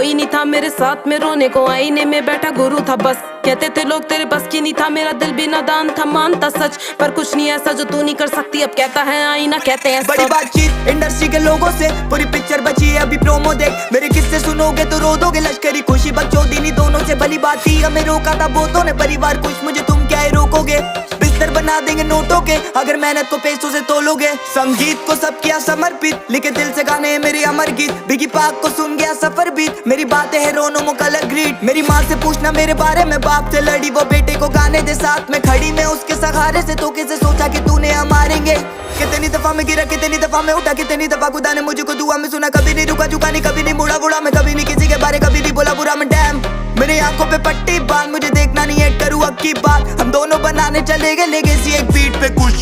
कोई नहीं था मेरे साथ में रोने को, आईने में बैठा गुरु था बस। कहते थे लोग तेरे बस की नहीं था, मेरा दिल भी नादान था, मानता सच पर कुछ नहीं ऐसा जो तू नहीं कर सकती। अब कहता है आईना, कहते हैं बड़ी बातचीत इंडस्ट्री के लोगों से, पूरी पिक्चर बची है अभी प्रोमो देख। मेरे किस्से सुनोगे तो रो दोगे, लश्करी खुशी बकचोदी दोनों से भली बात थी। हमें रोका था बहुतों ने परिवार कुछ, मुझे तुम क्या रोकोगे। बिस्तर बना देंगे नोटों के अगर मेहनत को पैसों से तोलोगे। संगीत को सब किया समर्पित, लिखे दिल से गाने मेरे अमर गीत। बिगी पाक को सुन गया सफर बीत, मेरी बातें है रोनो मो कलर ग्रीट। मेरी माँ से पूछना मेरे बारे में, बाप से लड़ी वो बेटे को गाने दे साथ में खड़ी। मैं उसके सहारे से तो कैसे सोचा कि तूने हम मारेंगे। कितनी दफा मैं गिरा, कितनी दफा मैं उठा, कितनी दफा खुदा ने मुझको दुआ में सुना। कभी नहीं रुका, झुका नहीं, कभी नहीं मुड़ा बुढ़ा मैं, कभी नहीं किसी के बारे कभी नहीं बोला बुरा मैं। डैम मेरी आंखों पे पट्टी बांध, मुझे देखना नहीं है करूँ अब की बात। हम दोनों बनाने चले गए लेगेसी एक बीट पे कुछ।